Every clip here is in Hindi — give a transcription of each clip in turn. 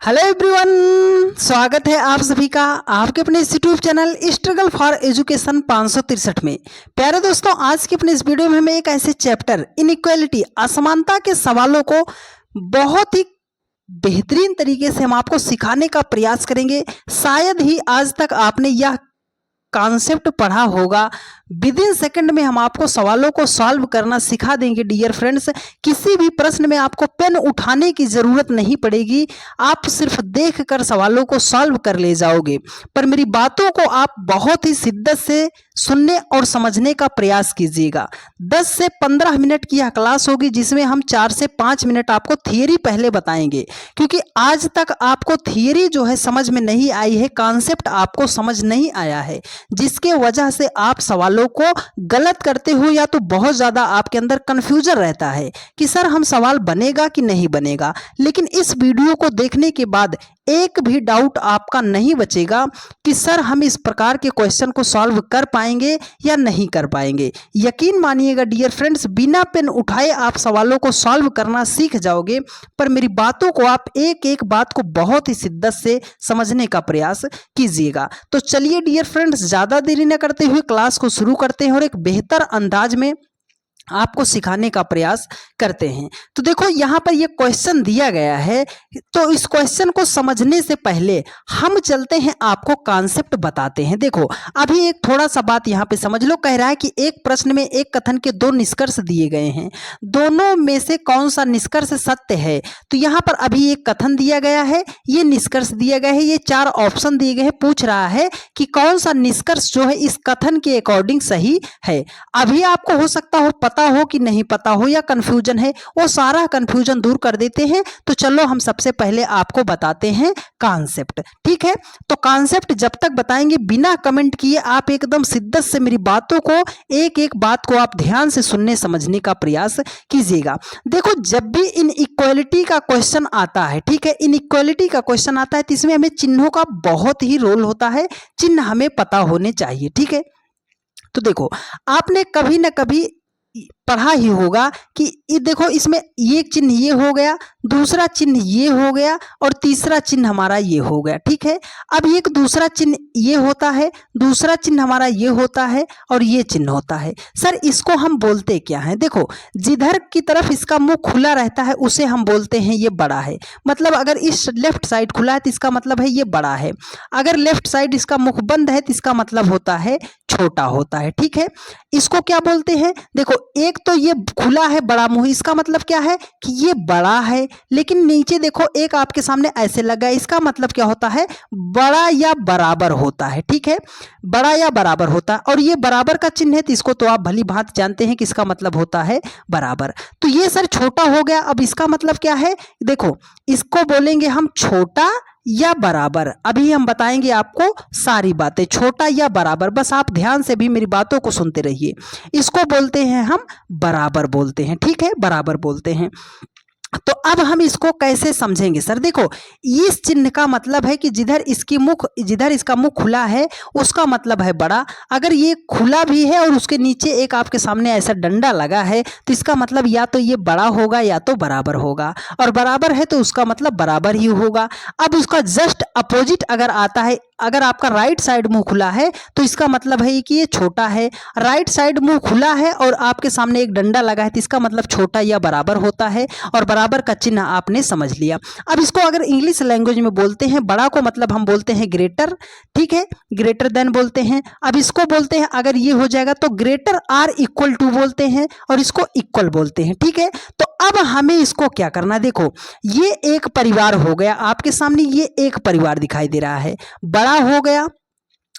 हेलो एवरीवन, स्वागत है आप सभी का आपके अपने इस YouTube channel struggle for education 563 में। प्यारे दोस्तों, आज के अपने इस वीडियो में हम एक ऐसे चैप्टर इनइक्वालिटी असमानता के सवालों को बहुत ही बेहतरीन तरीके से हम आपको सिखाने का प्रयास करेंगे। शायद ही आज तक आपने यह कॉन्सेप्ट पढ़ा होगा। विद इन सेकंड में हम आपको सवालों को सॉल्व करना सिखा देंगे। डियर फ्रेंड्स, किसी भी प्रश्न में आपको पेन उठाने की जरूरत नहीं पड़ेगी, आप सिर्फ देखकर सवालों को सॉल्व कर ले जाओगे। पर मेरी बातों को आप बहुत ही शिद्दत से सुनने और समझने का प्रयास कीजिएगा। 10 से 15 मिनट की यह क्लास होगी, जिसमें हम 4 से 5 मिनट आपको थियरी पहले बताएंगे, क्योंकि आज तक आपको थियरी जो है समझ में नहीं आई है, कॉन्सेप्ट आपको समझ नहीं आया है, जिसके वजह से आप सवालों को गलत करते हो या तो बहुत ज़्यादा आपके अंदर कन्फ्यूजन रहता है कि सर हम सवाल बनेगा कि नहीं बनेगा। लेकिन इस वीडियो को देखने के बाद एक भी डाउट आपका नहीं बचेगा कि सर हम इस प्रकार के क्वेश्चन को सॉल्व कर पाएंगे या नहीं कर पाएंगे। यकीन मानिएगा डियर फ्रेंड्स, बिना पेन उठाए आप सवालों को सॉल्व करना सीख जाओगे। पर मेरी बातों को आप एक एक बात को बहुत ही शिद्दत से समझने का प्रयास कीजिएगा। तो चलिए डियर फ्रेंड्स, ज़्यादा देरी न करते हुए क्लास को शुरू करते हैं और एक बेहतर अंदाज में आपको सिखाने का प्रयास करते हैं। तो देखो, यहाँ पर ये क्वेश्चन दिया गया है, तो इस क्वेश्चन को समझने से पहले हम चलते हैं, आपको कॉन्सेप्ट बताते हैं। देखो, अभी एक थोड़ा सा बात यहाँ पे समझ लो। कह रहा है कि एक प्रश्न में एक कथन के 2 निष्कर्ष दिए गए हैं, दोनों में से कौन सा निष्कर्ष सत्य है। तो यहाँ पर अभी एक कथन दिया गया है, ये निष्कर्ष दिया गया है, ये 4 ऑप्शन दिए गए हैं। पूछ रहा है कि कौन सा निष्कर्ष जो है इस कथन के अकॉर्डिंग सही है। अभी आपको हो सकता हो पता हो कि नहीं पता हो या कंफ्यूजन है, वो सारा कंफ्यूजन दूर कर देते हैं। तो चलो हम सबसे पहले आपको बताते हैं कॉन्सेप्ट, ठीक है। तो कॉन्सेप्ट जब तक बताएंगे बिना कमेंट किए आप एकदम शिद्दत से मेरी बातों को, एक एक बात को आप ध्यान से सुनने समझने का प्रयास कीजिएगा। देखो, जब भी इनइक्वालिटी का क्वेश्चन आता है, ठीक है, इनइक्वालिटी का क्वेश्चन आता है तो इसमें हमें चिन्हों का बहुत ही रोल होता है। चिन्ह हमें पता होने चाहिए, ठीक है। तो देखो, आपने कभी ना कभी पढ़ा ही होगा कि ये देखो, इसमें ये चिन्ह ये हो गया, दूसरा चिन्ह ये हो गया और तीसरा चिन्ह हमारा ये हो गया, ठीक है। अब एक दूसरा चिन्ह ये होता है, दूसरा चिन्ह हमारा ये होता है और ये चिन्ह होता है। सर इसको हम बोलते क्या हैं? देखो, जिधर की तरफ इसका मुंह खुला रहता है उसे हम बोलते हैं ये बड़ा है। मतलब अगर इस लेफ्ट साइड खुला है तो इसका मतलब है ये बड़ा है। अगर लेफ्ट साइड इसका मुख बंद है तो इसका मतलब होता है छोटा होता है, ठीक है। इसको क्या बोलते हैं? देखो, एक तो ये खुला है बड़ा मुंह, इसका मतलब क्या है कि ये बड़ा है। लेकिन नीचे देखो, एक आपके सामने ऐसे लगा है, इसका मतलब क्या होता है? बड़ा या बराबर होता है, ठीक है, बड़ा या बराबर होता है। और ये बराबर का चिन्ह है तो इसको तो आप भली भांति जानते हैं कि इसका मतलब होता है बराबर। तो ये सर छोटा हो गया। अब इसका मतलब क्या है? देखो, इसको बोलेंगे हम छोटा या बराबर। अभी हम बताएंगे आपको सारी बातें, छोटा या बराबर। बस आप ध्यान से भी मेरी बातों को सुनते रहिए। इसको बोलते हैं हम बराबर बोलते हैं, ठीक है, बराबर बोलते हैं। तो अब हम इसको कैसे समझेंगे? सर देखो, इस चिन्ह का मतलब है कि जिधर इसका मुख खुला है उसका मतलब है बड़ा। अगर ये खुला भी है और उसके नीचे एक आपके सामने ऐसा डंडा लगा है तो इसका मतलब या तो ये बड़ा होगा या तो बराबर होगा, और बराबर है तो उसका मतलब बराबर ही होगा। अब उसका जस्ट अपोजिट अगर आता है, अगर आपका राइट साइड मुंह खुला है तो इसका मतलब है कि ये छोटा है। राइट साइड मुंह खुला है और आपके सामने एक डंडा लगा है तो इसका मतलब छोटा या बराबर होता है, और बराबर का चिन्ह आपने समझ लिया। अब इसको अगर इंग्लिश लैंग्वेज में बोलते हैं, बड़ा को मतलब हम बोलते हैं ग्रेटर, ठीक है, ग्रेटर देन बोलते हैं। अब इसको बोलते हैं, अगर ये हो जाएगा तो ग्रेटर आर इक्वल टू बोलते हैं, और इसको इक्वल बोलते हैं, ठीक है। तो अब हमें इसको क्या करना? देखो, ये एक परिवार हो गया आपके सामने, ये एक परिवार दिखाई दे रहा है। बड़ा हो गया,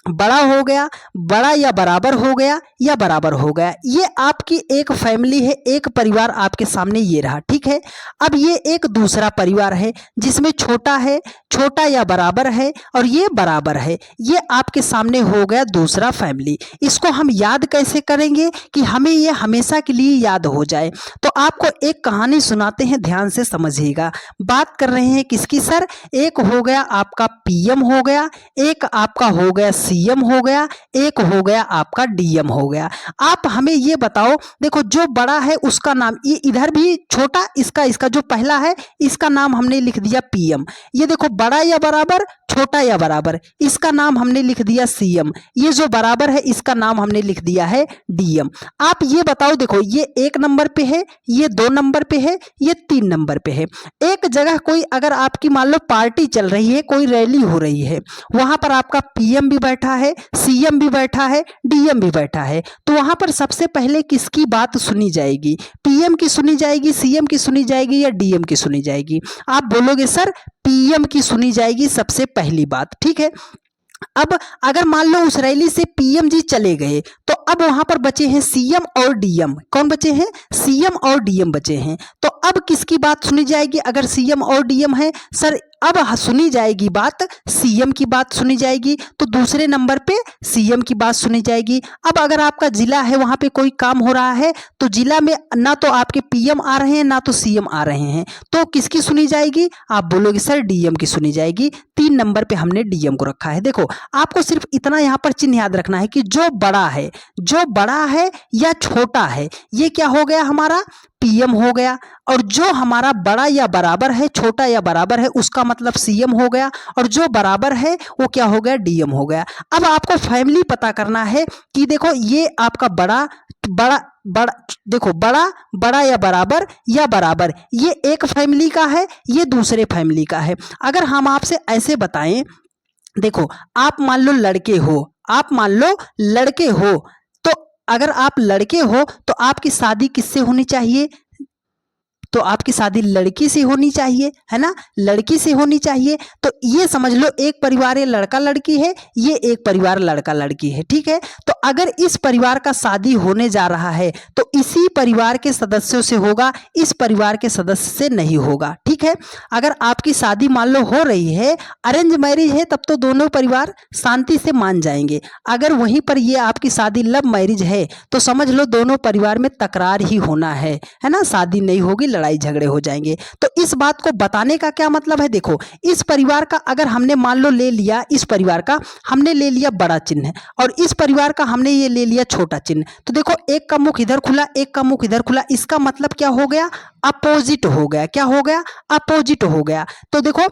बड़ा हो गया, बड़ा या बराबर हो गया या बराबर हो गया। ये आपकी एक फैमिली है, एक परिवार आपके सामने ये रहा, ठीक है। अब ये एक दूसरा परिवार है जिसमें छोटा है, छोटा या बराबर है, और ये बराबर है। ये आपके सामने हो गया दूसरा फैमिली। इसको हम याद कैसे करेंगे कि हमें ये हमेशा के लिए याद हो जाए? तो आपको एक कहानी सुनाते हैं, ध्यान से समझिएगा। बात कर रहे हैं किसकी? सर एक हो गया आपका पीएम हो गया, एक आपका हो गया सीएम हो गया, एक हो गया आपका डीएम हो गया। आप हमें ये बताओ, देखो जो बड़ा है उसका नाम, ये इधर भी छोटा, इसका जो पहला है इसका नाम हमने लिख दिया पीएम। ये देखो बड़ा या बराबर, छोटा या बराबर, इसका नाम हमने लिख दिया सीएम। ये जो बराबर है इसका नाम हमने लिख दिया है डीएम। आप ये बताओ, देखो ये 1 नंबर पे है, ये 2 नंबर पे है, ये 3 नंबर पे है। एक जगह कोई अगर आपकी मान लो पार्टी चल रही है, कोई रैली हो रही है, वहां पर आपका पीएम भी बैठा है, सीएम भी बैठा है, डीएम भी बैठा है, तो वहां पर सबसे पहले किसकी बात सुनी जाएगी? पीएम की सुनी जाएगी, सीएम की सुनी जाएगी या डीएम की सुनी जाएगी? आप बोलोगे सर पीएम की सुनी जाएगी सबसे पहली बात, ठीक है। अब अगर मान लो उस रैली से पीएम जी चले गए, तो अब वहां पर बचे हैं सीएम और डीएम। कौन बचे हैं? सीएम और डीएम बचे हैं। तो अब किसकी बात सुनी जाएगी अगर सीएम और डीएम है? सर अब सुनी जाएगी बात, सीएम की बात सुनी जाएगी, तो दूसरे नंबर पे सीएम की बात सुनी जाएगी। अब अगर आपका जिला है, वहां पे कोई काम हो रहा है, तो जिला में ना तो आपके पीएम आ रहे हैं ना तो सीएम आ रहे हैं, तो किसकी सुनी जाएगी? आप बोलोगे सर डीएम की सुनी जाएगी। 3 नंबर पे हमने डीएम को रखा है। देखो आपको सिर्फ इतना यहाँ पर चिन्ह याद रखना है कि जो बड़ा है या छोटा है, ये क्या हो गया हमारा? पीएम हो गया। और जो हमारा बड़ा या बराबर है, छोटा या बराबर है, उसका मतलब सीएम हो गया। और जो बराबर है वो क्या हो गया? डीएम हो गया। अब आपको फैमिली पता करना है कि देखो ये आपका बड़ा देखो बड़ा या बराबर, ये एक फैमिली का है, ये दूसरे फैमिली का है। अगर हम आपसे ऐसे बताएं, देखो आप मान लो लड़के हो, तो अगर आप लड़के हो तो आपकी शादी किससे होनी चाहिए? तो आपकी शादी लड़की से होनी चाहिए, है ना, लड़की से होनी चाहिए। तो ये समझ लो एक परिवार ये लड़का लड़की है, ये एक परिवार लड़का लड़की है, ठीक है। तो अगर इस परिवार का शादी होने जा रहा है तो इसी परिवार के सदस्यों से होगा, इस परिवार के सदस्य से नहीं होगा, ठीक है। अगर आपकी शादी मान लो हो रही है, अरेंज मैरिज है, तब तो दोनों परिवार शांति से मान जाएंगे। अगर वहीं पर ये आपकी शादी लव मैरिज है तो समझ लो दोनों परिवार में तकरार ही होना है ना, शादी नहीं होगी, लड़ाई झगड़े हो जाएंगे। तो इस बात को बताने का क्या मतलब है? देखो इस परिवार का अगर हमने मान लो ले लिया, इस परिवार का हमने ले लिया बड़ा चिन्ह और इस परिवार का हमने ये ले लिया छोटा चिन्ह, तो देखो एक का मुख इधर खुला, एक का मुख इधर खुला, इसका मतलब क्या हो गया? अपोजिट हो गया। क्या हो गया? अपोजिट हो गया। तो देखो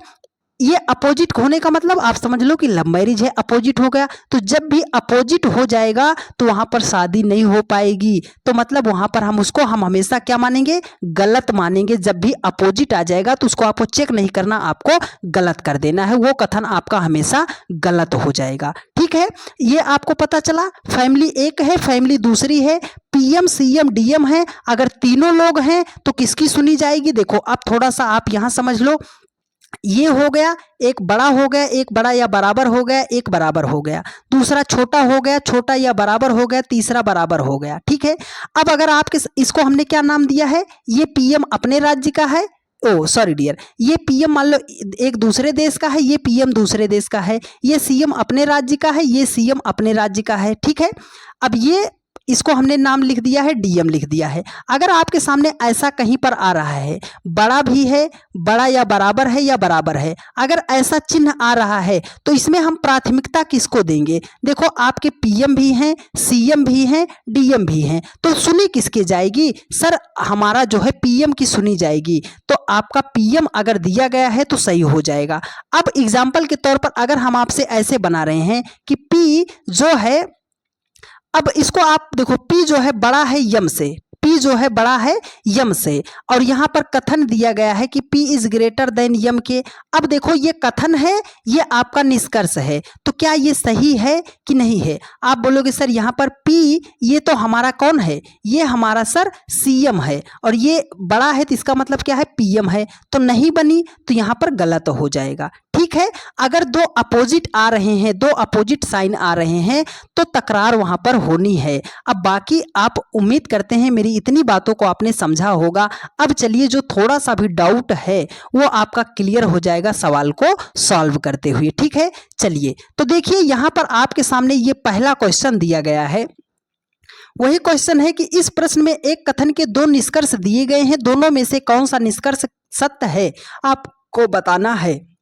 ये अपोजिट होने का मतलब आप समझ लो कि लव मैरिज है, अपोजिट हो गया। तो जब भी अपोजिट हो जाएगा तो वहां पर शादी नहीं हो पाएगी। तो मतलब वहां पर हम हमेशा क्या मानेंगे? गलत मानेंगे। जब भी अपोजिट आ जाएगा तो उसको आपको चेक नहीं करना, आपको गलत कर देना है, वो कथन आपका हमेशा गलत हो जाएगा, ठीक है। ये आपको पता चला। फैमिली एक है, फैमिली दूसरी है, पीएम सीएम डीएम है। अगर तीनों लोग हैं तो किसकी सुनी जाएगी? देखो अब थोड़ा सा आप यहां समझ लो, ये हो गया, एक बड़ा हो गया, एक बड़ा या बराबर हो गया, एक बराबर हो गया, दूसरा छोटा हो गया, छोटा या बराबर हो गया, तीसरा बराबर हो गया, ठीक है। अब अगर आपके इसको हमने क्या नाम दिया है? ये पीएम अपने राज्य का है, ओ सॉरी डियर, ये पीएम मान लो एक दूसरे देश का है, ये पीएम दूसरे देश का है, ये सीएम अपने राज्य का है, ये सीएम अपने राज्य का है, ठीक है। अब ये इसको हमने नाम लिख दिया है, डीएम लिख दिया है। अगर आपके सामने ऐसा कहीं पर आ रहा है, बड़ा भी है, बड़ा या बराबर है या बराबर है, अगर ऐसा चिन्ह आ रहा है तो इसमें हम प्राथमिकता किसको देंगे? देखो आपके पीएम भी हैं, सीएम भी हैं, डीएम भी हैं, तो सुनी किसकी जाएगी? सर हमारा जो है पीएम की सुनी जाएगी। तो आपका पीएम अगर दिया गया है तो सही हो जाएगा। अब एग्जाम्पल के तौर पर अगर हम आपसे ऐसे बना रहे हैं कि पी जो है, अब इसको आप देखो, पी जो है बड़ा है यम से, पी जो है बड़ा है यम से, और यहां पर कथन दिया गया है कि पी इज ग्रेटर देन यम के। अब देखो ये कथन है, ये आपका निष्कर्ष है, तो क्या ये सही है कि नहीं है? आप बोलोगे सर यहाँ पर पी, ये तो हमारा कौन है? ये हमारा सर सीएम है, और ये बड़ा है तो इसका मतलब क्या है? पीएम है, तो नहीं बनी, तो यहाँ पर गलत हो जाएगा, ठीक है। अगर दो अपोजिट आ रहे हैं, दो अपोजिट साइन आ रहे हैं, तो तकरार वहां पर होनी है। अब बाकी आप उम्मीद करते हैं मेरी इतनी बातों को आपने समझा होगा। अब चलिए जो थोड़ा सा भी डाउट है वो आपका क्लियर हो जाएगा सवाल को सॉल्व करते हुए, ठीक है। चलिए तो देखिए यहाँ पर आपके सामने ये पहला क्वेश्चन दिया गया है। वही क्वेश्चन है कि इस प्रश्न में एक कथन के 2 निष्कर्ष दिए गए हैं, दोनों में से कौन सा निष्कर्ष सत्य है आपको बताना है।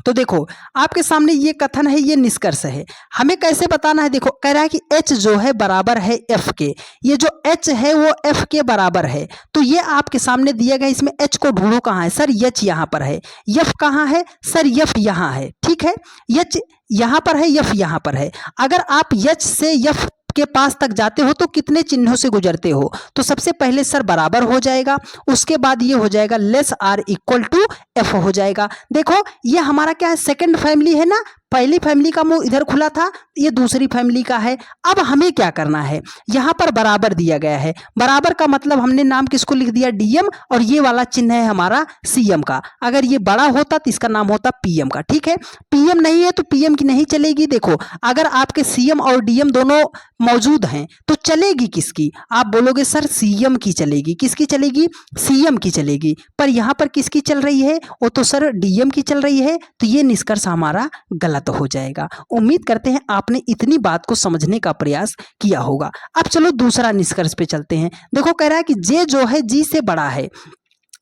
तो देखो आपके सामने ये कथन है, ये निष्कर्ष है। हमें कैसे बताना है, देखो कह रहा है कि h जो है बराबर है f के। ये जो h है वो f के बराबर है। तो ये आपके सामने दिया गया, इसमें h को ढूंढो कहाँ है सर, h यहाँ पर है। f कहाँ है सर, f यहाँ है। ठीक है, h यहाँ पर है, f यहाँ पर है। अगर आप h से f के पास तक जाते हो तो कितने चिन्हों से गुजरते हो, तो सबसे पहले सर बराबर हो जाएगा, उसके बाद ये हो जाएगा less or equal to F हो जाएगा। देखो ये हमारा क्या है, सेकंड फैमिली है ना, पहली फैमिली का मुंह इधर खुला था, ये दूसरी फैमिली का है। अब हमें क्या करना है, यहाँ पर बराबर दिया गया है, बराबर का मतलब हमने नाम किसको लिख दिया, डीएम, और ये वाला चिन्ह है हमारा सीएम का। अगर ये बड़ा होता तो इसका नाम होता पीएम का। ठीक है, पीएम नहीं है तो पीएम की नहीं चलेगी। देखो अगर आपके सीएम और डीएम दोनों मौजूद हैं तो चलेगी किसकी, आप बोलोगे सर सीएम की चलेगी। किसकी चलेगी, सीएम की चलेगी। पर यहाँ पर किसकी चल रही है, वो तो सर डीएम की चल रही है। तो ये निष्कर्ष हमारा गलत हो जाएगा। उम्मीद करते हैं आपने इतनी बात को समझने का प्रयास किया होगा। अब चलो दूसरा निष्कर्ष पे चलते हैं। देखो कह रहा है कि जे जो है जी से बड़ा है,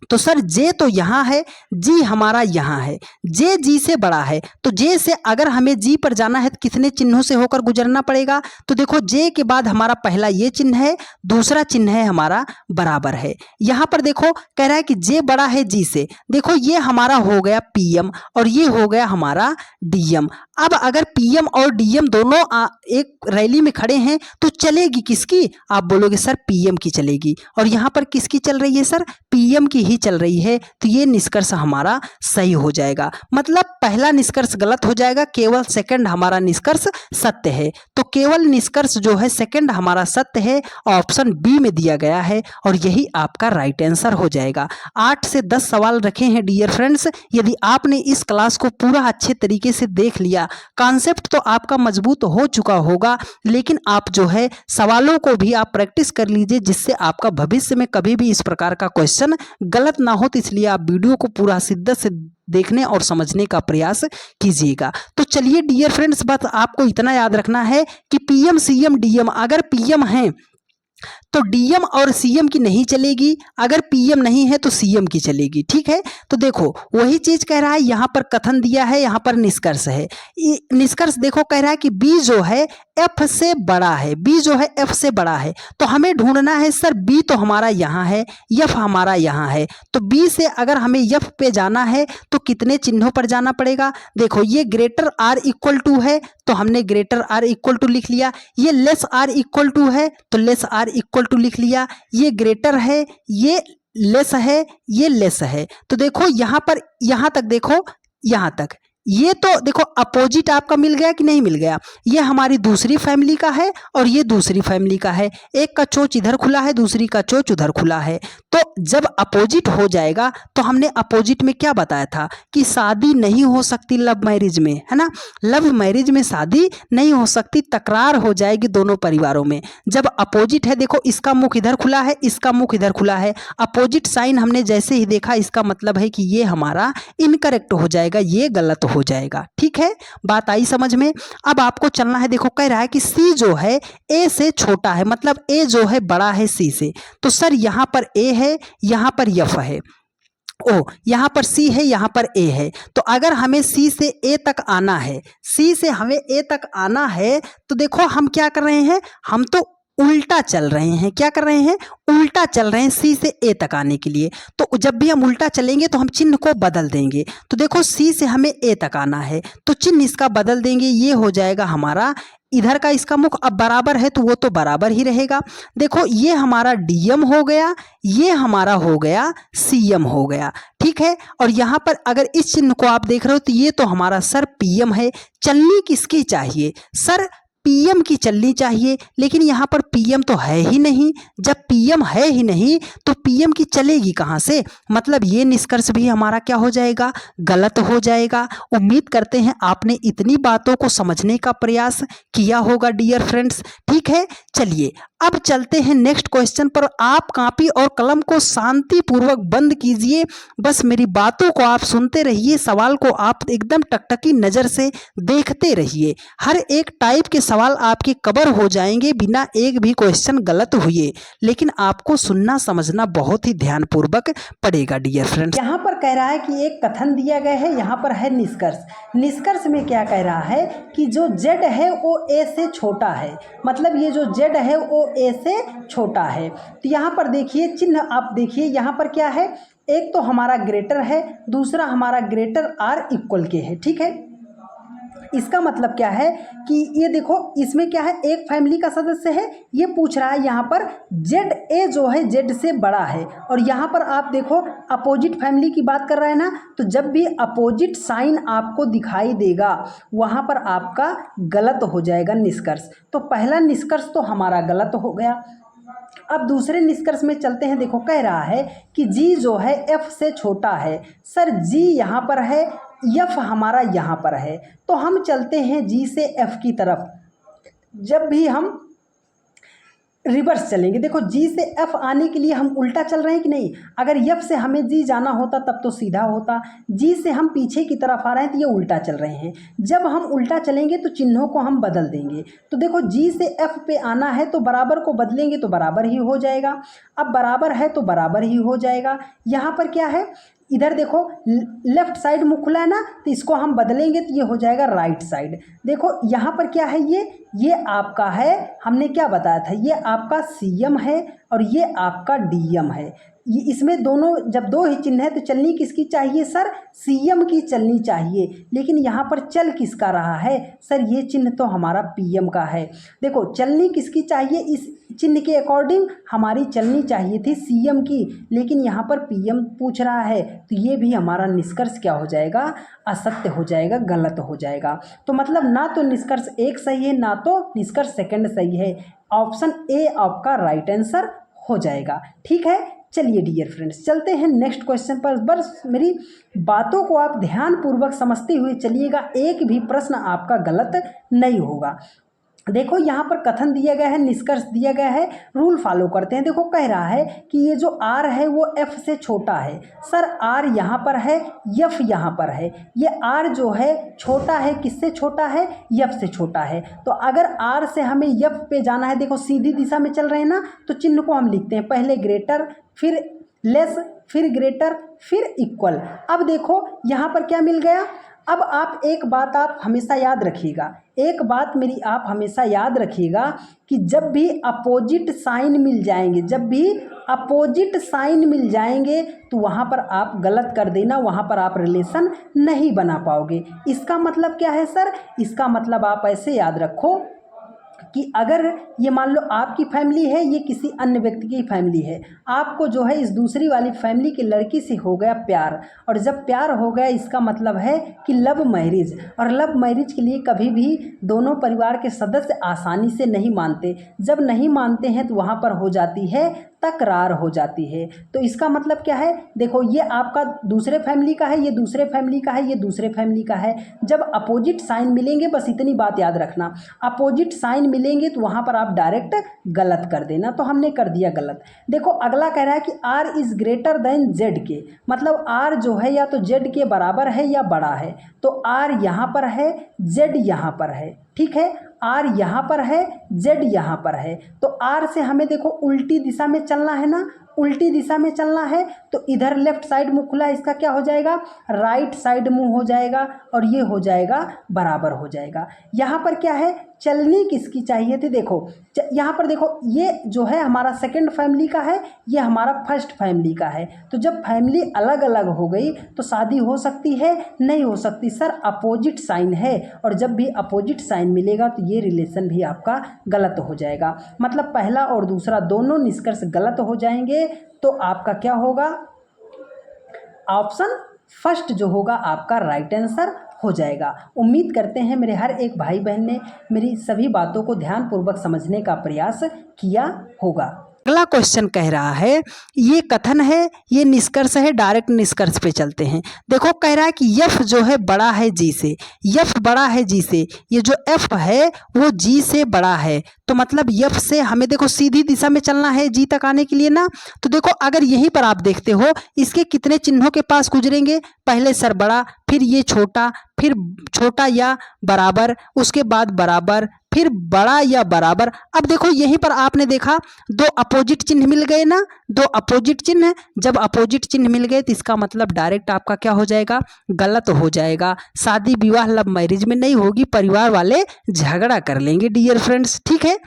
तो सर जे तो यहाँ है, जी हमारा यहाँ है, जे जी से बड़ा है। तो जे से अगर हमें जी पर जाना है तो कितने चिन्हों से होकर गुजरना पड़ेगा, तो देखो जे के बाद हमारा पहला ये चिन्ह है, दूसरा चिन्ह है हमारा बराबर है। यहाँ पर देखो कह रहा है कि जे बड़ा है जी से, देखो ये हमारा हो गया पीएम और ये हो गया हमारा डीएम। अब अगर पीएम और डीएम दोनों एक रैली में खड़े हैं तो चलेगी किसकी, आप बोलोगे सर पीएम की चलेगी। और यहाँ पर किसकी चल रही है सर, पीएम की ही चल रही है। तो ये निष्कर्ष हमारा सही हो जाएगा। मतलब पहला निष्कर्ष गलत हो जाएगा, केवल सेकंड हमारा निष्कर्ष सत्य है। तो केवल निष्कर्ष जो है सेकंड हमारा सत्य है, ऑप्शन बी में दिया गया है और यही आपका राइट आंसर हो जाएगा। 8 से 10 सवाल रखे हैं डियर फ्रेंड्स। यदि आपने इस क्लास को पूरा अच्छे तरीके से देख लिया, कॉन्सेप्ट तो आपका मजबूत हो चुका होगा, लेकिन आप जो है सवालों को भी आप प्रैक्टिस कर लीजिए, जिससे आपका भविष्य में कभी भी इस प्रकार का क्वेश्चन गलत ना हो। तो इसलिए आप वीडियो को पूरा शिद्दत से देखने और समझने का प्रयास कीजिएगा। तो चलिए डियर फ्रेंड्स, बस आपको इतना याद रखना है कि पीएम सीएम डीएम, अगर पीएम है तो डीएम और सीएम की नहीं चलेगी, अगर पीएम नहीं है तो सीएम की चलेगी। ठीक है, तो देखो वही चीज कह रहा है, यहाँ पर कथन दिया है, यहाँ पर निष्कर्ष है। निष्कर्ष देखो कह रहा है कि बी जो है एफ से बड़ा है, बी जो है एफ से बड़ा है। तो हमें ढूंढना है सर बी तो हमारा यहाँ है, एफ हमारा यहाँ है। तो बी से अगर हमें एफ पे जाना है तो कितने चिन्हों पर जाना पड़ेगा, देखो ये ग्रेटर आर इक्वल टू है तो हमने ग्रेटर आर इक्वल टू लिख लिया, ये लेस आर इक्वल टू है तो लेस आर इक्वल टू लिख लिया, ये ग्रेटर है, ये लेस है, ये लेस है। तो देखो यहाँ पर यहाँ तक देखो, यहाँ तक ये तो देखो अपोजिट आपका मिल गया कि नहीं मिल गया। ये हमारी दूसरी फैमिली का है और ये दूसरी फैमिली का है, एक का चोच इधर खुला है, दूसरी का चोच उधर खुला है। तो जब अपोजिट हो जाएगा तो हमने अपोजिट में क्या बताया था कि शादी नहीं हो सकती लव मैरिज में, है ना, लव मैरिज में शादी नहीं हो सकती, तकरार हो जाएगी दोनों परिवारों में। जब अपोजिट है, देखो इसका मुख इधर खुला है, इसका मुख इधर खुला है, अपोजिट साइन हमने जैसे ही देखा इसका मतलब है कि ये हमारा इनकरेक्ट हो जाएगा, ये गलत हो जाएगा। ठीक है, बात आई समझ में। अब आपको चलना है, देखो कह रहा है कि सी जो है ए से छोटा है, मतलब ए जो है बड़ा है सी से। तो सर यहाँ पर ए है, यहाँ पर एफ है, ओ यहाँ पर सी है, यहाँ पर ए है। तो अगर हमें सी से ए तक आना है, सी से हमें ए तक आना है, तो देखो हम क्या कर रहे हैं, हम तो उल्टा चल रहे हैं। क्या कर रहे हैं, उल्टा चल रहे हैं सी से ए तक आने के लिए। तो जब भी हम उल्टा चलेंगे तो हम चिन्ह को बदल देंगे। तो देखो सी से हमें ए तक आना है तो चिन्ह इसका बदल देंगे, ये हो जाएगा हमारा इधर का, इसका मुख अब बराबर है तो वो तो बराबर ही रहेगा। देखो ये हमारा डीएम हो गया, ये हमारा हो गया सीएम हो गया। ठीक है, और यहाँ पर अगर इस चिन्ह को आप देख रहे हो तो ये तो हमारा सर पीएम है। चलनी किसकी चाहिए सर, पीएम की चलनी चाहिए, लेकिन यहाँ पर पीएम तो है ही नहीं। जब पीएम है ही नहीं तो पीएम की चलेगी कहाँ से, मतलब ये निष्कर्ष भी हमारा क्या हो जाएगा, गलत हो जाएगा। उम्मीद करते हैं आपने इतनी बातों को समझने का प्रयास किया होगा डियर फ्रेंड्स। ठीक है, चलिए अब चलते हैं नेक्स्ट क्वेश्चन पर। आप कॉपी और कलम को शांतिपूर्वक बंद कीजिए, बस मेरी बातों को आप सुनते रहिए, सवाल को आप एकदम टकटकी नज़र से देखते रहिए। हर एक टाइप के सवाल आपके कवर हो जाएंगे बिना एक भी क्वेश्चन गलत हुए, लेकिन आपको सुनना समझना बहुत ही ध्यानपूर्वक पड़ेगा डियर फ्रेंड्स। यहाँ पर कह रहा है कि एक कथन दिया गया है, यहाँ पर है निष्कर्ष। निष्कर्ष में क्या कह रहा है कि जो z है वो a से छोटा है, मतलब ये जो z है वो a से छोटा है। तो यहाँ पर देखिए चिन्ह, आप देखिए यहाँ पर क्या है, एक तो हमारा ग्रेटर है, दूसरा हमारा ग्रेटर आर इक्वल के है, ठीक है। इसका मतलब क्या है कि ये देखो इसमें क्या है, एक फैमिली का सदस्य है, ये पूछ रहा है यहाँ पर जेड ए जो है जेड से बड़ा है, और यहाँ पर आप देखो अपोजिट फैमिली की बात कर रहा है ना, तो जब भी अपोजिट साइन आपको दिखाई देगा वहाँ पर आपका गलत हो जाएगा निष्कर्ष। तो पहला निष्कर्ष तो हमारा गलत हो गया। अब दूसरे निष्कर्ष में चलते हैं। देखो कह रहा है कि जी जो है एफ से छोटा है। सर जी यहाँ पर है, एफ हमारा यहाँ पर है, तो हम चलते हैं जी से एफ की तरफ। जब भी हम रिवर्स चलेंगे, देखो जी से एफ आने के लिए हम उल्टा चल रहे हैं कि नहीं, अगर एफ से हमें जी जाना होता तब तो सीधा होता, जी से हम पीछे की तरफ आ रहे हैं तो ये उल्टा चल रहे हैं। जब हम उल्टा चलेंगे तो चिन्हों को हम बदल देंगे। तो देखो जी से एफ पे आना है तो बराबर को बदलेंगे तो बराबर ही हो जाएगा। अब बराबर है तो बराबर ही हो जाएगा। यहाँ पर क्या है, इधर देखो लेफ्ट साइड मुँह खुला है ना, तो इसको हम बदलेंगे तो ये हो जाएगा राइट साइड। देखो यहाँ पर क्या है, ये आपका है, हमने क्या बताया था, ये आपका सीएम है और ये आपका डीएम है। ये इसमें दोनों जब दो ही चिन्ह है तो चलनी किसकी चाहिए सर, सीएम की चलनी चाहिए। लेकिन यहाँ पर चल किसका रहा है सर, ये चिन्ह तो हमारा पीएम का है। देखो चलनी किसकी चाहिए, इस चिन्ह के अकॉर्डिंग हमारी चलनी चाहिए थी सीएम की, लेकिन यहाँ पर पीएम पूछ रहा है, तो ये भी हमारा निष्कर्ष क्या हो जाएगा, असत्य हो जाएगा, गलत हो जाएगा। तो मतलब ना तो निष्कर्ष एक सही है ना तो निष्कर्ष सेकंड सही है। ऑप्शन ए आपका राइट आंसर हो जाएगा। ठीक है, चलिए डियर फ्रेंड्स चलते हैं नेक्स्ट क्वेश्चन पर। बस मेरी बातों को आप ध्यानपूर्वक समझते हुए चलिएगा, एक भी प्रश्न आपका गलत नहीं होगा। देखो यहाँ पर कथन दिया गया है, निष्कर्ष दिया गया है, रूल फॉलो करते हैं। देखो कह रहा है कि ये जो आर है वो एफ से छोटा है। सर आर यहाँ पर है, एफ यहाँ पर है। ये आर जो है छोटा है, किससे छोटा है, एफ से छोटा है। तो अगर आर से हमें एफ पे जाना है, देखो सीधी दिशा में चल रहे हैं ना, तो चिन्ह को हम लिखते हैं पहले ग्रेटर, फिर लेस, फिर ग्रेटर, फिर इक्वल। अब देखो यहाँ पर क्या मिल गया। अब आप एक बात आप हमेशा याद रखिएगा, एक बात मेरी आप हमेशा याद रखिएगा कि जब भी अपोजिट साइन मिल जाएंगे, जब भी अपोजिट साइन मिल जाएंगे तो वहाँ पर आप गलत कर देना, वहाँ पर आप रिलेशन नहीं बना पाओगे। इसका मतलब क्या है सर, इसका मतलब आप ऐसे याद रखो कि अगर ये मान लो आपकी फैमिली है, ये किसी अन्य व्यक्ति की फैमिली है, आपको जो है इस दूसरी वाली फैमिली की लड़की से हो गया प्यार, और जब प्यार हो गया इसका मतलब है कि लव मैरिज, और लव मैरिज के लिए कभी भी दोनों परिवार के सदस्य आसानी से नहीं मानते। जब नहीं मानते हैं तो वहाँ पर हो जाती है तकरार हो जाती है। तो इसका मतलब क्या है, देखो ये आपका दूसरे फैमिली का है, ये दूसरे फैमिली का है, ये दूसरे फैमिली का है। जब अपोजिट साइन मिलेंगे, बस इतनी बात याद रखना, अपोजिट साइन मिलेंगे तो वहाँ पर आप डायरेक्ट गलत कर देना। तो हमने कर दिया गलत। देखो अगला कह रहा है कि R is greater than Z के, मतलब आर जो है या तो जेड के बराबर है या बड़ा है। तो आर यहाँ पर है, जेड यहाँ पर है, ठीक है, आर यहाँ पर है, जेड यहाँ पर है। तो आर से हमें देखो उल्टी दिशा में चलना है ना, उल्टी दिशा में चलना है, तो इधर लेफ्ट साइड मुँह खुला है, इसका क्या हो जाएगा, राइट साइड मुँह हो जाएगा, और ये हो जाएगा बराबर हो जाएगा। यहाँ पर क्या है, चलनी किसकी चाहिए थी, देखो यहाँ पर देखो ये जो है हमारा सेकंड फैमिली का है, ये हमारा फर्स्ट फैमिली का है। तो जब फैमिली अलग अलग हो गई तो शादी हो सकती है, नहीं हो सकती सर, अपोजिट साइन है, और जब भी अपोजिट साइन मिलेगा तो ये रिलेशन भी आपका गलत हो जाएगा। मतलब पहला और दूसरा दोनों निष्कर्ष गलत हो जाएंगे। तो आपका क्या होगा, ऑप्शन फर्स्ट जो होगा आपका राइट आंसर हो जाएगा। उम्मीद करते हैं मेरे हर एक भाई बहन ने मेरी सभी बातों को ध्यानपूर्वक समझने का प्रयास किया होगा। अगला क्वेश्चन कह रहा है, ये कथन है, ये निष्कर्ष है, डायरेक्ट निष्कर्ष पे चलते हैं। देखो कह रहा है कि एफ जो है बड़ा है जी से, एफ बड़ा है जी से, ये जो एफ है वो जी से बड़ा है। तो मतलब एफ से हमें देखो सीधी दिशा में चलना है जी तक आने के लिए ना। तो देखो अगर यहीं पर आप देखते हो इसके कितने चिन्हों के पास गुजरेंगे, पहले सर बड़ा, फिर ये छोटा, फिर छोटा या बराबर, उसके बाद बराबर, फिर बड़ा या बराबर। अब देखो यहीं पर आपने देखा दो अपोजिट चिन्ह मिल गए ना, दो अपोजिट चिन्ह। जब अपोजिट चिन्ह मिल गए तो इसका मतलब डायरेक्ट आपका क्या हो जाएगा, गलत हो जाएगा। शादी विवाह लव मैरिज में नहीं होगी, परिवार वाले झगड़ा कर लेंगे डियर फ्रेंड्स, ठीक है।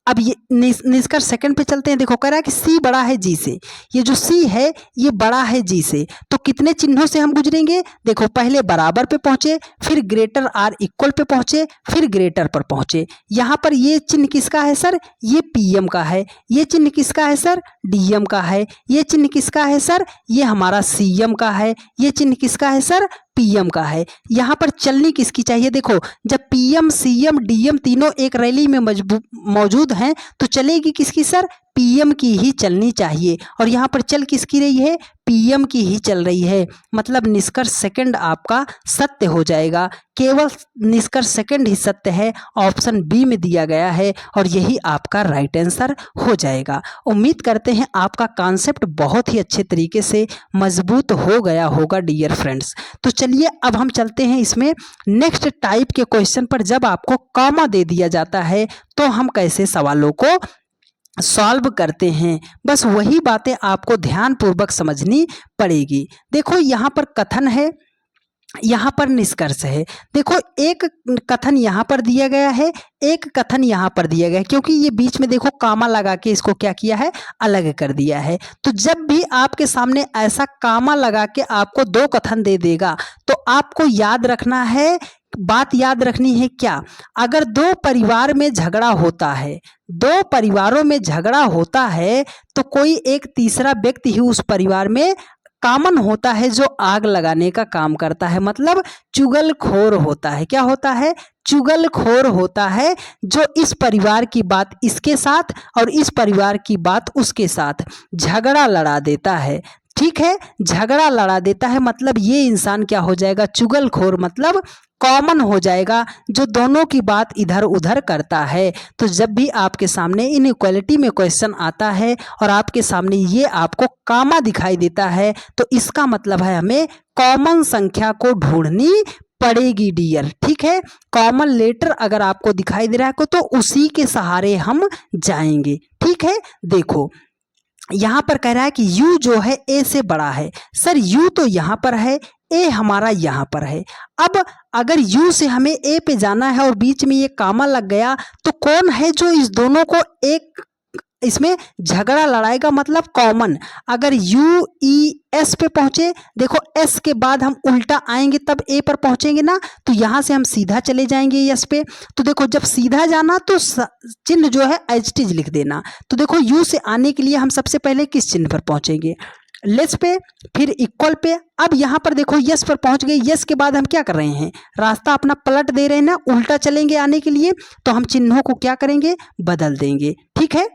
अब ये निष्कर्ष सेकंड पे चलते हैं। देखो कह रहा है कि सी बड़ा है जी से, ये जो सी है ये बड़ा है जी से, तो कितने चिन्हों से हम गुजरेंगे। देखो पहले बराबर पे पहुंचे, फिर ग्रेटर आर इक्वल पे पहुंचे, फिर ग्रेटर पर पहुंचे। यहाँ पर ये चिन्ह किसका है सर, ये पीएम का है। ये चिन्ह किसका है सर, डीएम का है। ये चिन्ह किसका है सर, ये हमारा सीएम का है। ये चिन्ह किसका है सर, पीएम का है। यहाँ पर चलनी किसकी चाहिए, देखो जब पीएम सीएम डीएम तीनों एक रैली में मौजूद हैं तो चलेगी किसकी सर, पीएम की ही चलनी चाहिए। और यहाँ पर चल किसकी रही है, पीएम की ही चल रही है। मतलब निष्कर्ष सेकंड आपका सत्य हो जाएगा। केवल निष्कर्ष सेकंड ही सत्य है, ऑप्शन बी में दिया गया है और यही आपका राइट आंसर हो जाएगा। उम्मीद करते हैं आपका कॉन्सेप्ट बहुत ही अच्छे तरीके से मजबूत हो गया होगा डियर फ्रेंड्स। तो चलिए अब हम चलते हैं इसमें नेक्स्ट टाइप के क्वेश्चन पर। जब आपको कॉमा दे दिया जाता है तो हम कैसे सवालों को सॉल्व करते हैं, बस वही बातें आपको ध्यानपूर्वक समझनी पड़ेगी। देखो यहाँ पर कथन है, यहाँ पर निष्कर्ष है। देखो एक कथन यहाँ पर दिया गया है, एक कथन यहाँ पर दिया गया है, क्योंकि ये बीच में देखो कामा लगा के इसको क्या किया है, अलग कर दिया है। तो जब भी आपके सामने ऐसा कामा लगा के आपको दो कथन दे देगा तो आपको याद रखना है, बात याद रखनी है क्या, अगर दो परिवार में झगड़ा होता है, दो परिवारों में झगड़ा होता है तो कोई एक तीसरा व्यक्ति ही उस परिवार में कॉमन होता है जो आग लगाने का काम करता है। मतलब चुगलखोर होता है। क्या होता है, चुगलखोर होता है, जो इस परिवार की बात इसके साथ और इस परिवार की बात उसके साथ झगड़ा लड़ा देता है। ठीक है, झगड़ा लड़ा देता है मतलब ये इंसान क्या हो जाएगा, चुगलखोर मतलब कॉमन हो जाएगा, जो दोनों की बात इधर उधर करता है। तो जब भी आपके सामने इनइक्वालिटी में क्वेश्चन आता है और आपके सामने ये आपको कामा दिखाई देता है तो इसका मतलब है हमें कॉमन संख्या को ढूंढनी पड़ेगी डियर। ठीक है, कॉमन लेटर अगर आपको दिखाई दे रहा है तो उसी के सहारे हम जाएंगे। ठीक है, देखो यहाँ पर कह रहा है कि u जो है a से बड़ा है। सर u तो यहाँ पर है, a हमारा यहाँ पर है। अब अगर u से हमें a पे जाना है और बीच में ये कामा लग गया तो कौन है जो इस दोनों को एक इसमें झगड़ा लड़ाएगा, मतलब कॉमन। अगर u e s पे पहुंचे, देखो s के बाद हम उल्टा आएंगे तब a पर पहुंचेंगे ना, तो यहां से हम सीधा चले जाएंगे s पे। तो देखो जब सीधा जाना तो चिन्ह जो है एज टीज लिख देना। तो देखो u से आने के लिए हम सबसे पहले किस चिन्ह पर पहुंचेंगे, लेस पे, फिर इक्वल पे। अब यहाँ पर देखो यस पर पहुंच गए, यस के बाद हम क्या कर रहे हैं, रास्ता अपना पलट दे रहे हैं ना, उल्टा चलेंगे आने के लिए, तो हम चिन्हों को क्या करेंगे, बदल देंगे। ठीक है,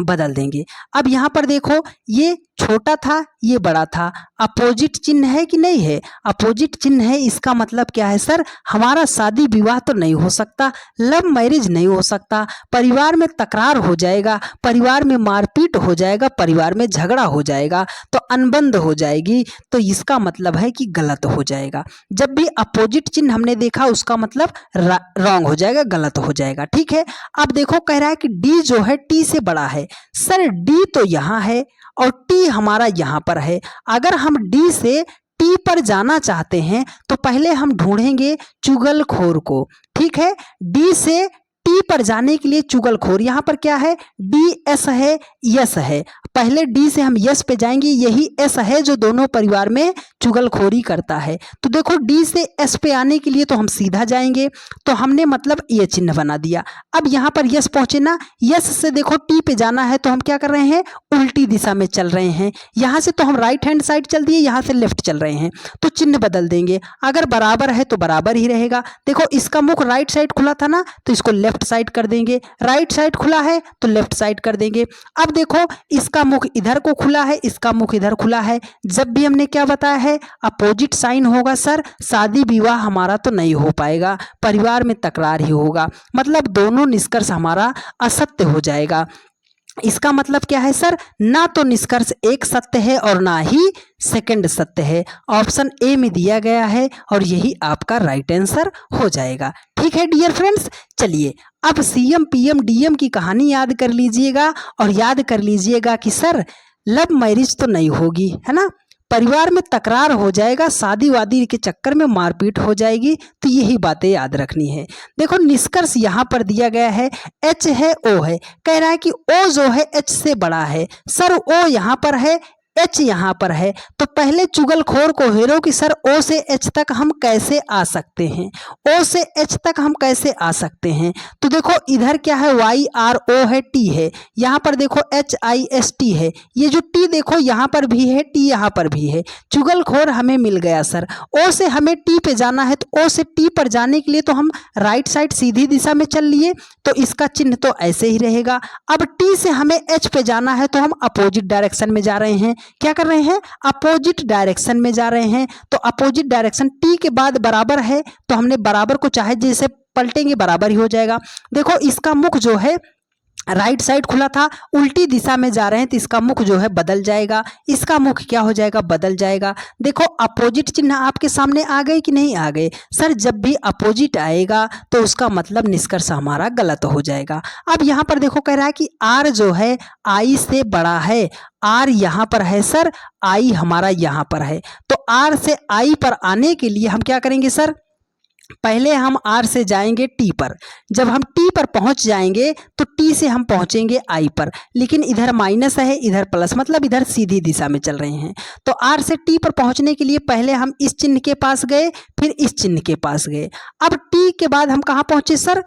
बदल देंगे। अब यहाँ पर देखो ये छोटा था ये बड़ा था, अपोजिट चिन्ह है कि नहीं है, अपोजिट चिन्ह है। इसका मतलब क्या है सर, हमारा शादी विवाह तो नहीं हो सकता, लव मैरिज नहीं हो सकता, परिवार में तकरार हो जाएगा, परिवार में मारपीट हो जाएगा, परिवार में झगड़ा हो जाएगा, तो अनबंद हो जाएगी, तो इसका मतलब है कि गलत हो जाएगा। जब भी अपोजिट चिन्ह हमने देखा उसका मतलब रॉन्ग हो जाएगा, गलत हो जाएगा। ठीक है, अब देखो कह रहा है कि डी जो है टी से बड़ा है। सर डी तो यहाँ है और टी हमारा यहाँ पर है। अगर हम डी से टी पर जाना चाहते हैं तो पहले हम ढूंढेंगे चुगलखोर को। ठीक है, डी से टी पर जाने के लिए चुगलखोर, यहाँ पर क्या है, डी एस है, यस है। पहले डी से हम यस पे जाएंगे, यही एस है जो दोनों परिवार में चुगलखोरी करता है। तो देखो डी से एस पे आने के लिए तो हम सीधा जाएंगे, तो हमने मतलब ये चिन्ह बना दिया। अब यहाँ पर यस पहुंचे ना, यस से देखो टी पे जाना है तो हम क्या कर रहे हैं, उल्टी दिशा में चल रहे हैं। यहाँ से तो हम राइट हैंड साइड चल दिए, यहाँ से लेफ्ट चल रहे हैं, तो चिन्ह बदल देंगे। अगर बराबर है तो बराबर ही रहेगा। देखो इसका मुख राइट साइड खुला था ना, तो इसको लेफ्ट साइड कर देंगे, राइट साइड खुला है तो लेफ्ट साइड कर देंगे। अब देखो इसका मुख इधर को खुला है, इसका मुख इधर खुला है। जब भी हमने क्या बताया है, अपोजिट साइन होगा सर, शादी विवाह हमारा तो नहीं हो पाएगा, परिवार में तकरार ही होगा, मतलब दोनों निष्कर्ष हमारा असत्य हो जाएगा। इसका मतलब क्या है सर, ना तो निष्कर्ष एक सत्य है और ना ही सेकंड सत्य है। ऑप्शन ए में दिया गया है और यही आपका राइट आंसर हो जाएगा। ठीक है डियर फ्रेंड्स, चलिए अब सीएम पीएम डीएम की कहानी याद कर लीजिएगा और याद कर लीजिएगा कि सर लव मैरिज तो नहीं होगी, है ना, परिवार में तकरार हो जाएगा, शादी वादी के चक्कर में मारपीट हो जाएगी, तो यही बातें याद रखनी है। देखो निष्कर्ष यहाँ पर दिया गया है, एच है ओ है, कह रहा है कि ओ जो है एच से बड़ा है। सर ओ यहाँ पर है, एच यहाँ पर है, तो पहले चुगलखोर को हेरो कि सर ओ से एच तक हम कैसे आ सकते हैं, ओ से एच तक हम कैसे आ सकते हैं। तो देखो इधर क्या है, वाई आर ओ है, टी है, यहाँ पर देखो एच आई एस टी है, ये जो टी देखो यहाँ पर भी है, टी यहाँ पर भी है, चुगलखोर हमें मिल गया सर। ओ से हमें टी पे जाना है, तो ओ से टी पर जाने के लिए तो हम राइट साइड सीधी दिशा में चल लिए, तो इसका चिन्ह तो ऐसे ही रहेगा। अब टी से हमें एच पे जाना है, तो हम अपोजिट डायरेक्शन में जा रहे हैं। क्या कर रहे हैं, अपोजिट डायरेक्शन में जा रहे हैं। तो अपोजिट डायरेक्शन टी के बाद बराबर है, तो हमने बराबर को चाहे जैसे पलटेंगे बराबर ही हो जाएगा। देखो इसका मुख जो है राइट साइड खुला था, उल्टी दिशा में जा रहे हैं, तो इसका मुख जो है बदल जाएगा, इसका मुख क्या हो जाएगा, बदल जाएगा। देखो अपोजिट चिन्ह आपके सामने आ गए कि नहीं आ गए। सर जब भी अपोजिट आएगा तो उसका मतलब निष्कर्ष हमारा गलत हो जाएगा। अब यहाँ पर देखो कह रहा है कि आर जो है आई से बड़ा है, आर यहाँ पर है सर, आई हमारा यहाँ पर है, तो आर से आई पर आने के लिए हम क्या करेंगे सर, पहले हम आर से जाएंगे टी पर, जब हम टी पर पहुंच जाएंगे तो टी से हम पहुंचेंगे आई पर, लेकिन इधर माइनस है इधर प्लस, मतलब इधर सीधी दिशा में चल रहे हैं। तो आर से टी पर पहुंचने के लिए पहले हम इस चिन्ह के पास गए, फिर इस चिन्ह के पास गए। अब टी के बाद हम कहाँ पहुंचे सर,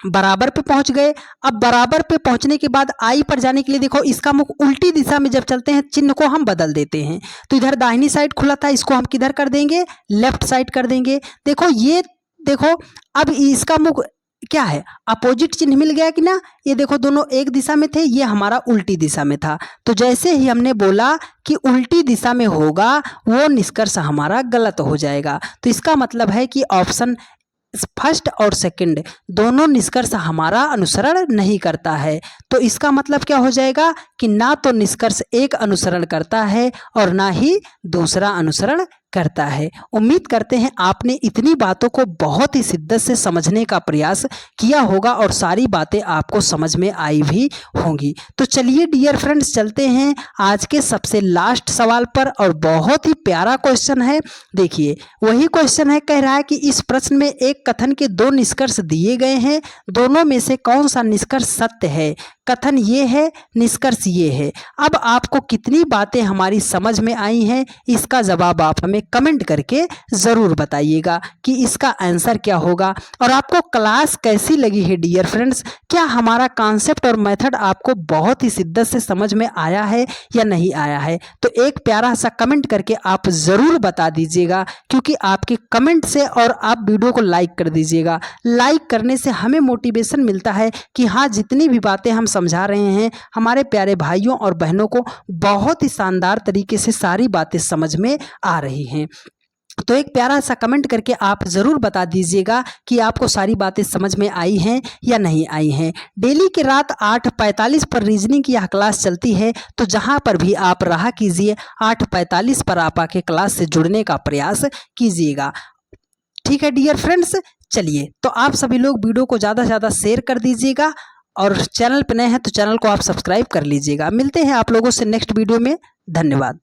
बराबर पे पहुंच गए। अब बराबर पे पहुंचने के बाद आई पर जाने के लिए देखो इसका मुख उल्टी दिशा में जब चलते हैं चिन्ह को हम बदल देते हैं, तो इधर दाहिनी साइड खुला था, इसको हम किधर कर देंगे, लेफ्ट साइड कर देंगे। देखो ये देखो अब इसका मुख क्या है, अपोजिट चिन्ह मिल गया कि ना, ये देखो दोनों एक दिशा में थे, ये हमारा उल्टी दिशा में था, तो जैसे ही हमने बोला कि उल्टी दिशा में होगा वो निष्कर्ष हमारा गलत हो जाएगा। तो इसका मतलब है कि ऑप्शन फर्स्ट और सेकंड दोनों निष्कर्ष हमारा अनुसरण नहीं करता है। तो इसका मतलब क्या हो जाएगा कि ना तो निष्कर्ष एक अनुसरण करता है और ना ही दूसरा अनुसरण करता है। उम्मीद करते हैं आपने इतनी बातों को बहुत ही शिद्दत से समझने का प्रयास किया होगा और सारी बातें आपको समझ में आई भी होंगी। तो चलिए डियर फ्रेंड्स चलते हैं आज के सबसे लास्ट सवाल पर, और बहुत ही प्यारा क्वेश्चन है। देखिए वही क्वेश्चन है, कह रहा है कि इस प्रश्न में एक कथन के दो निष्कर्ष दिए गए हैं, दोनों में से कौन सा निष्कर्ष सत्य है। कथन ये है, निष्कर्ष ये है। अब आपको कितनी बातें हमारी समझ में आई हैं, इसका जवाब आप हमें कमेंट करके ज़रूर बताइएगा कि इसका आंसर क्या होगा। और आपको क्लास कैसी लगी है डियर फ्रेंड्स, क्या हमारा कॉन्सेप्ट और मेथड आपको बहुत ही शिद्दत से समझ में आया है या नहीं आया है, तो एक प्यारा सा कमेंट करके आप ज़रूर बता दीजिएगा, क्योंकि आपके कमेंट से, और आप वीडियो को लाइक कर दीजिएगा। लाइक करने से हमें मोटिवेशन मिलता है कि हाँ जितनी भी बातें हम समझा रहे हैं हमारे प्यारे भाइयों और बहनों को बहुत ही शानदार तरीके से सारी बातें समझ में आ रही हैं। तो एक प्यारा सा कमेंट करके आप ज़रूर बता दीजिएगा कि आपको सारी बातें समझ में आई हैं या नहीं आई हैं। डेली के रात 8:45 पर रीजनिंग की यह क्लास चलती है, तो जहां पर भी आप रहा कीजिए 8:45 पर आप आके क्लास से जुड़ने का प्रयास कीजिएगा। ठीक है डियर फ्रेंड्स, चलिए तो आप सभी लोग वीडियो को ज़्यादा से ज़्यादा शेयर कर दीजिएगा, और चैनल पर नए हैं तो चैनल को आप सब्सक्राइब कर लीजिएगा। मिलते हैं आप लोगों से नेक्स्ट वीडियो में। धन्यवाद।